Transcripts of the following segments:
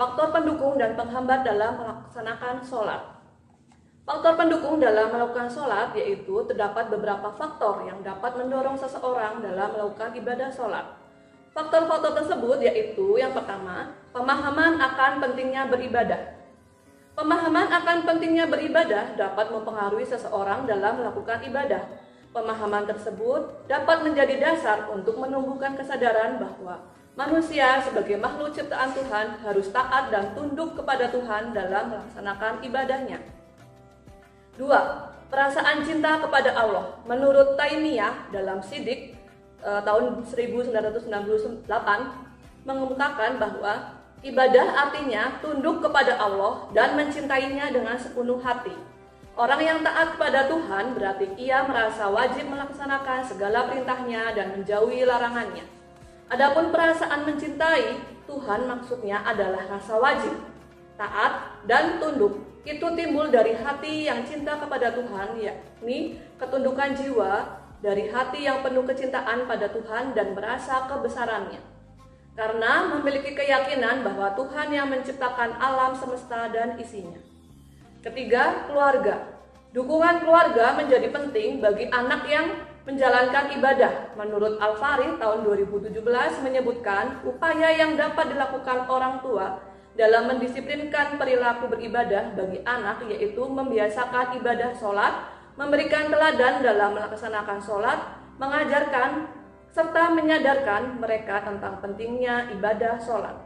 faktor pendukung dan penghambat dalam melaksanakan sholat. Faktor pendukung dalam melakukan sholat yaitu terdapat beberapa faktor yang dapat mendorong seseorang dalam melakukan ibadah sholat. Faktor-faktor tersebut yaitu yang pertama, pemahaman akan pentingnya beribadah. Pemahaman akan pentingnya beribadah dapat mempengaruhi seseorang dalam melakukan ibadah. Pemahaman tersebut dapat menjadi dasar untuk menumbuhkan kesadaran bahwa manusia sebagai makhluk ciptaan Tuhan harus taat dan tunduk kepada Tuhan dalam melaksanakan ibadahnya. 2. Perasaan cinta kepada Allah. Menurut Taimiyah dalam Sidik tahun 1998 mengemukakan bahwa ibadah artinya tunduk kepada Allah dan mencintainya dengan sepenuh hati. Orang yang taat kepada Tuhan berarti ia merasa wajib melaksanakan segala perintahnya dan menjauhi larangannya. Adapun perasaan mencintai Tuhan maksudnya adalah rasa wajib, taat, dan tunduk. Itu timbul dari hati yang cinta kepada Tuhan, yakni ketundukan jiwa dari hati yang penuh kecintaan pada Tuhan dan merasa kebesarannya. Karena memiliki keyakinan bahwa Tuhan yang menciptakan alam semesta dan isinya. Ketiga, keluarga. Dukungan keluarga menjadi penting bagi anak yang menjalankan ibadah. Menurut Al-Farid tahun 2017 menyebutkan upaya yang dapat dilakukan orang tua dalam mendisiplinkan perilaku beribadah bagi anak yaitu membiasakan ibadah sholat, memberikan teladan dalam melaksanakan sholat, mengajarkan serta menyadarkan mereka tentang pentingnya ibadah sholat.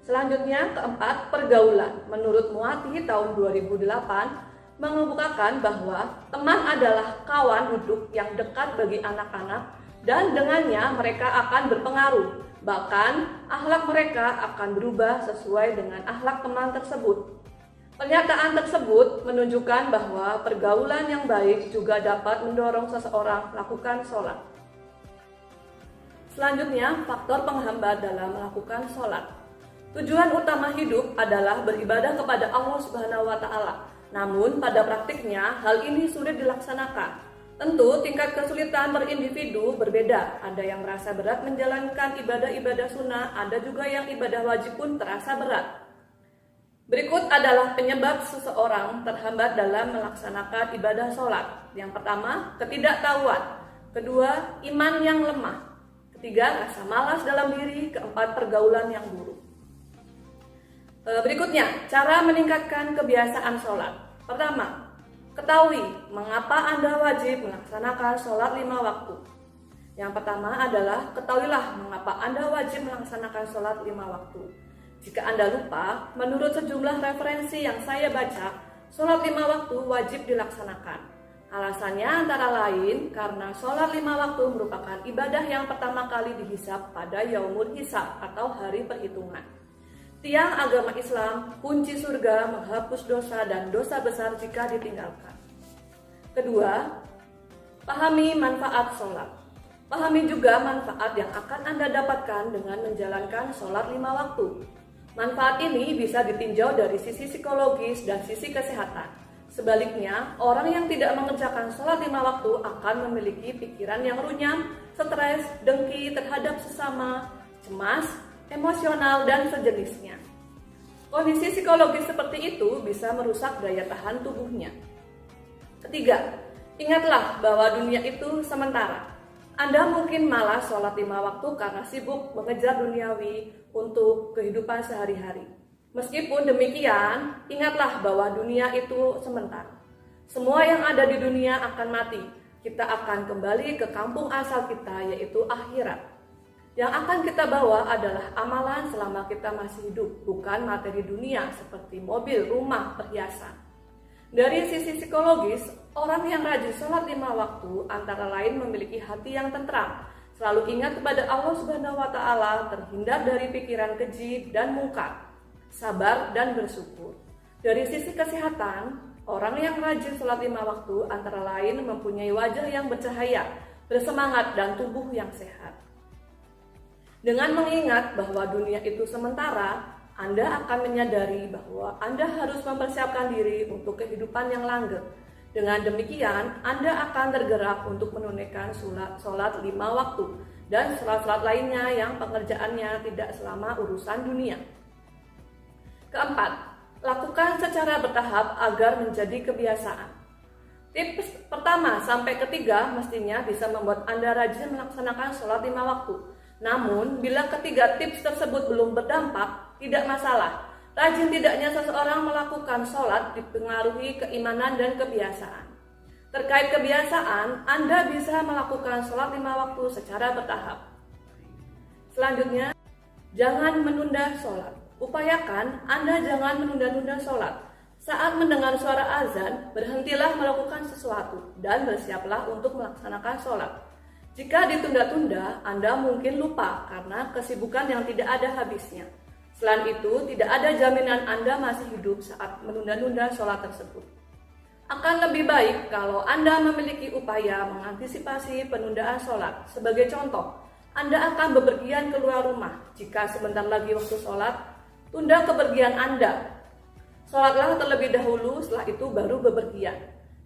Selanjutnya, keempat, pergaulan. Menurut Muati tahun 2008 mengemukakan bahwa teman adalah kawan duduk yang dekat bagi anak-anak dan dengannya mereka akan berpengaruh. Bahkan, akhlak mereka akan berubah sesuai dengan akhlak teman tersebut. Pernyataan tersebut menunjukkan bahwa pergaulan yang baik juga dapat mendorong seseorang melakukan sholat. Selanjutnya, faktor penghambat dalam melakukan sholat. Tujuan utama hidup adalah beribadah kepada Allah Subhanahu wa Ta'ala. Namun, pada praktiknya hal ini sulit dilaksanakan. Tentu, tingkat kesulitan per individu berbeda. Ada yang merasa berat menjalankan ibadah-ibadah sunnah, ada juga yang ibadah wajib pun terasa berat. Berikut adalah penyebab seseorang terhambat dalam melaksanakan ibadah sholat. Yang pertama, ketidaktahuan. Kedua, iman yang lemah. Ketiga, rasa malas dalam diri. Keempat, pergaulan yang buruk. Berikutnya, cara meningkatkan kebiasaan sholat. Pertama, ketahui mengapa Anda wajib melaksanakan sholat 5 waktu. Yang pertama adalah ketahuilah mengapa Anda wajib melaksanakan sholat 5 waktu. Jika Anda lupa, menurut sejumlah referensi yang saya baca, sholat 5 waktu wajib dilaksanakan. Alasannya antara lain karena sholat 5 waktu merupakan ibadah yang pertama kali dihisab pada Yaumul Hisab atau hari perhitungan. Tiang agama Islam, kunci surga, menghapus dosa dan dosa besar jika ditinggalkan. Kedua, pahami manfaat sholat. Pahami juga manfaat yang akan Anda dapatkan dengan menjalankan sholat 5 waktu. Manfaat ini bisa ditinjau dari sisi psikologis dan sisi kesehatan. Sebaliknya, orang yang tidak mengerjakan sholat 5 waktu akan memiliki pikiran yang runyam, stres, dengki terhadap sesama, cemas, emosional, dan sejenisnya. Kondisi psikologis seperti itu bisa merusak daya tahan tubuhnya. Ketiga, ingatlah bahwa dunia itu sementara. Anda mungkin malas sholat 5 waktu karena sibuk mengejar duniawi untuk kehidupan sehari-hari. Meskipun demikian, ingatlah bahwa dunia itu sementara. Semua yang ada di dunia akan mati. Kita akan kembali ke kampung asal kita, yaitu akhirat. Yang akan kita bawa adalah amalan selama kita masih hidup, bukan materi dunia seperti mobil, rumah, perhiasan. Dari sisi psikologis, orang yang rajin sholat 5 waktu antara lain memiliki hati yang tentram, selalu ingat kepada Allah Subhanahu wa Ta'ala, terhindar dari pikiran keji dan mungkar, sabar dan bersyukur. Dari sisi kesehatan, orang yang rajin sholat 5 waktu antara lain mempunyai wajah yang bercahaya, bersemangat dan tubuh yang sehat. Dengan mengingat bahwa dunia itu sementara, Anda akan menyadari bahwa Anda harus mempersiapkan diri untuk kehidupan yang langgeng. Dengan demikian, Anda akan tergerak untuk menunaikan sholat 5 waktu dan sholat-sholat lainnya yang pengerjaannya tidak selama urusan dunia. Keempat, lakukan secara bertahap agar menjadi kebiasaan. Tips pertama sampai ketiga mestinya bisa membuat Anda rajin melaksanakan sholat 5 waktu. Namun, bila ketiga tips tersebut belum berdampak, tidak masalah. Rajin tidaknya seseorang melakukan sholat dipengaruhi keimanan dan kebiasaan. Terkait kebiasaan, Anda bisa melakukan sholat 5 waktu secara bertahap. Selanjutnya, jangan menunda sholat. Upayakan Anda jangan menunda-nunda sholat. Saat mendengar suara azan, berhentilah melakukan sesuatu dan bersiaplah untuk melaksanakan sholat. Jika ditunda-tunda, Anda mungkin lupa karena kesibukan yang tidak ada habisnya. Selain itu, tidak ada jaminan Anda masih hidup saat menunda-nunda sholat tersebut. Akan lebih baik kalau Anda memiliki upaya mengantisipasi penundaan sholat. Sebagai contoh, Anda akan bepergian keluar rumah. Jika sebentar lagi waktu sholat, tunda kepergian Anda. Sholatlah terlebih dahulu, setelah itu baru bepergian.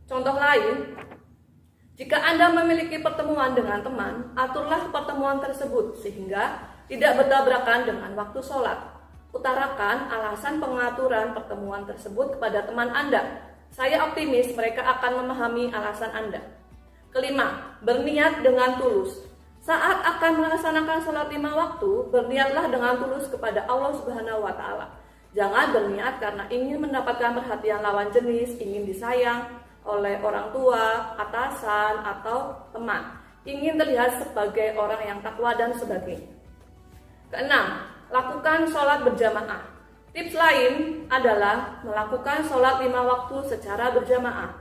Contoh lain, jika Anda memiliki pertemuan dengan teman, aturlah pertemuan tersebut sehingga tidak bertabrakan dengan waktu sholat. Utarakan alasan pengaturan pertemuan tersebut kepada teman Anda. Saya optimis mereka akan memahami alasan Anda. Kelima, berniat dengan tulus. Saat akan melaksanakan sholat 5 waktu, berniatlah dengan tulus kepada Allah Subhanahu wa Ta'ala. Jangan berniat karena ingin mendapatkan perhatian lawan jenis, ingin disayang oleh orang tua, atasan, atau teman, ingin terlihat sebagai orang yang takwa dan sebagainya. Keenam, lakukan sholat berjamaah. Tips lain adalah melakukan sholat 5 waktu secara berjamaah.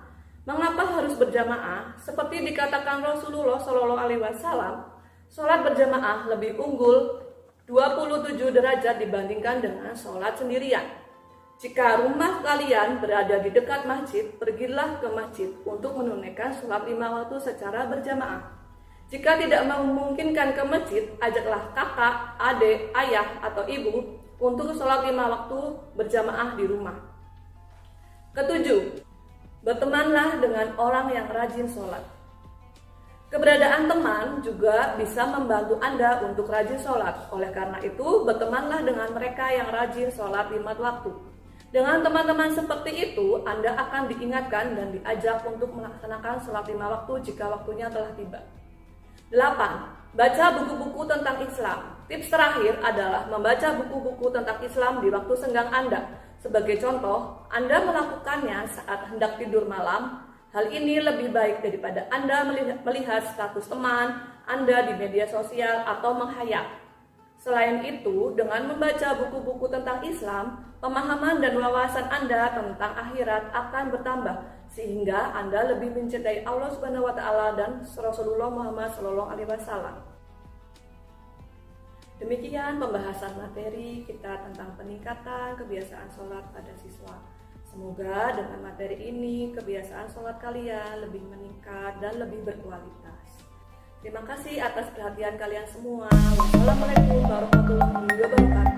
Mengapa harus berjamaah? Seperti dikatakan Rasulullah SAW, sholat berjamaah lebih unggul 27 derajat dibandingkan dengan sholat sendirian. Jika rumah kalian berada di dekat masjid, pergilah ke masjid untuk menunaikan sholat 5 waktu secara berjamaah. Jika tidak memungkinkan ke masjid, ajaklah kakak, adik, ayah, atau ibu untuk sholat 5 waktu berjamaah di rumah. Ketujuh, bertemanlah dengan orang yang rajin sholat. Keberadaan teman juga bisa membantu Anda untuk rajin sholat. Oleh karena itu, bertemanlah dengan mereka yang rajin sholat 5 waktu. Dengan teman-teman seperti itu, Anda akan diingatkan dan diajak untuk melaksanakan sholat 5 waktu jika waktunya telah tiba. 8. Baca buku-buku tentang Islam. Tips terakhir adalah membaca buku-buku tentang Islam di waktu senggang Anda. Sebagai contoh, Anda melakukannya saat hendak tidur malam. Hal ini lebih baik daripada Anda melihat status teman Anda di media sosial atau menghayal. Selain itu, dengan membaca buku-buku tentang Islam, pemahaman dan wawasan Anda tentang akhirat akan bertambah, sehingga Anda lebih mencintai Allah Subhanahu wa Ta'ala dan Rasulullah Muhammad SAW. Demikian pembahasan materi kita tentang peningkatan kebiasaan sholat pada siswa. Semoga dengan materi ini kebiasaan sholat kalian lebih meningkat dan lebih berkualitas. Terima kasih atas perhatian kalian semua. Wassalamualaikum warahmatullahi wabarakatuh.